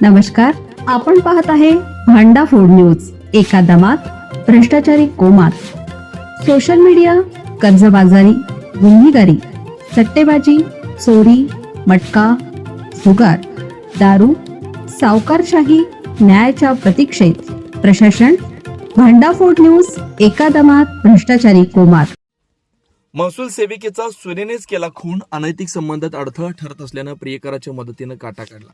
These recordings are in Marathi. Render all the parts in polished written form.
नमस्कार, आपण पाहत आहे भांडा फोड न्यूज. एका दमात भ्रष्टाचारी कोमात. सोशल मीडिया, कर्जबाजारी, गुन्हेगारी, सट्टेबाजी, चोरी, मटका, जुगार, दारू, सावकारशाही, न्यायाच्या प्रतीक्षेत प्रशासन. भांडाफोड न्यूज. एका दमात भ्रष्टाचारी कोमात. महसूल सेविकेचा सुनेनेच केला खून. अनैतिक संबंधात अडथळा ठरत असल्यानं प्रियकराच्या मदतीनं काटा काढला.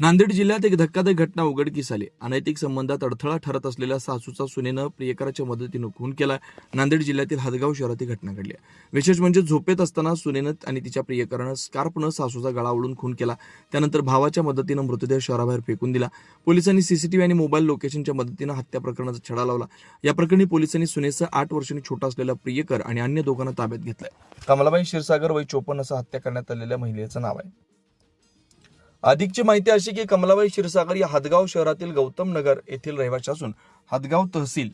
नांदेड जिल्ह्यात एक धक्कादायक घटना उघडकीस आली. अनैतिक संबंधात अडथळा ठरत असलेल्या सासूचा सुनेनं प्रियकराच्या मदतीनं खून केला. नांदेड जिल्ह्यातील हदगाव शहरात ही घटना घडली. विशेष म्हणजे झोपेत असताना सुनेनं आणि तिच्या प्रियकरानं स्कार्फनं सासूचा गळा ओढून खून केला. त्यानंतर भावाच्या मदतीनं मृतदेह शहराबाहेर फेकून दिला. पोलिसांनी सीसीटीव्ही आणि मोबाईल लोकेशनच्या मदतीनं हत्या प्रकरणाचा छडा लावला. या प्रकरणी पोलिसांनी सुनेसह 8 वर्षांनी छोटा असलेला प्रियकर आणि अन्य दोघांना ताब्यात घेतलंय. कमलाबाई क्षीरसागर वय 54 असं हत्या करण्यात आलेल्या महिलेचं नाव आहे. अधिकची माहिती अशी की कमलाबाई क्षीरसागर या हदगाव शहरातील गौतम नगर येथील रहिवासी असून हदगाव तहसील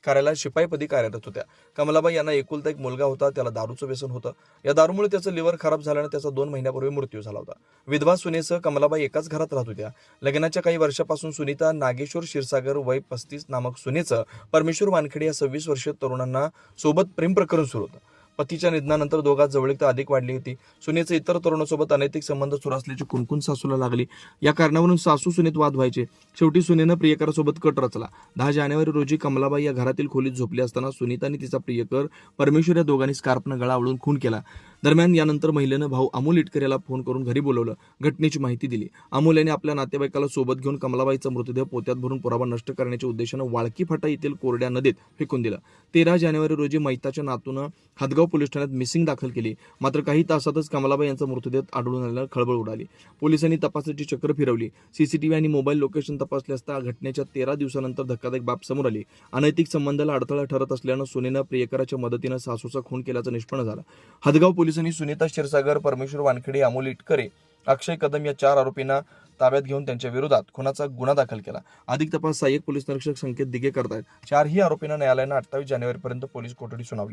कार्यालयात शिपाईपदी कार्यरत होत्या. कमलाबाई यांना एकुलता एक मुलगा होता. त्याला दारूचं व्यसन होतं. या दारूमुळे त्याचं लिव्हर खराब झाल्यानं त्याचा 2 महिन्यापूर्वी मृत्यू झाला होता. विधवा सुनेसह कमलाबाई एकाच घरात राहत होत्या. लग्नाच्या काही वर्षापासून सुनीता नागेश्वर क्षीरसागर वय 35 नामक सुनेचं परमेश्वर वानखेडे या 26 वर्षीय तरुणांना सोबत प्रेम प्रकरण सुरू होतं. पतीच्या निधनानंतर दोघात जवळीकता अधिक वाढली होती. सुनेचे इतर तरुणासोबत अनैतिक संबंध सुरू असल्याची कुणकुण सासूला लागली. या कारणावरून सासू सुनेत वाद व्हायचे. शेवटी सुनेनं प्रियकरासोबत कट रचला. 10 जानेवारी रोजी कमलाबाई या घरातील खोलीत झोपली असताना सुनीता आणि तिचा प्रियकर परमेश्वर या दोघांनी स्कार्फनं गळा आवळून खून केला. दरम्यान यानंतर महिलेनं भाऊ अमोल इटकर याला फोन करून घरी बोलवलं. घटनेची माहिती दिली. अमोल याने आपल्या नातेवाईकाला सोबत घेऊन कमलाबाईचा मृतदेह पोत्यात भरून पुरावा नष्ट करण्याच्या उद्देशानं वाळकी फाटा येथील कोरड्या नदीत फेकून दिला. 13 जानेवारी रोजी मैताच्या नातूनं हदगाव पोलीस ठाण्यात मिसिंग दाखल केली. मात्र काही तासातच कमलाबाई यांचा मृतदेह आढळून आल्यानं खळबळ उडाली. पोलिसांनी तपासाची चक्र फिरवली. सीसीटीव्ही आणि मोबाईल लोकेशन तपासले असता घटनेच्या 13 दिवसानंतर धक्कादायक बाब समोर आली. अनैतिक संबंधाला अडथळा ठरत असल्यानं सुनेनं प्रियकराच्या मदतीनं सासूचा खून केल्याचं निष्पन्न झालं. हदगाव पोलिसांनी सुनीता क्षीरसागर, परमेश्वर वानखेडे, अमोल इटकरे, अक्षय कदम या 4 आरोपींना ताब्यात घेऊन त्यांच्या विरोधात खुनाचा गुन्हा दाखल केला. अधिक तपास सहाय्यक पोलीस निरीक्षक संकेत दिघे करतायत. 4ही आरोपींना न्यायालयानं 28 जानेवारीपर्यंत पोलीस कोठडी सुनावली.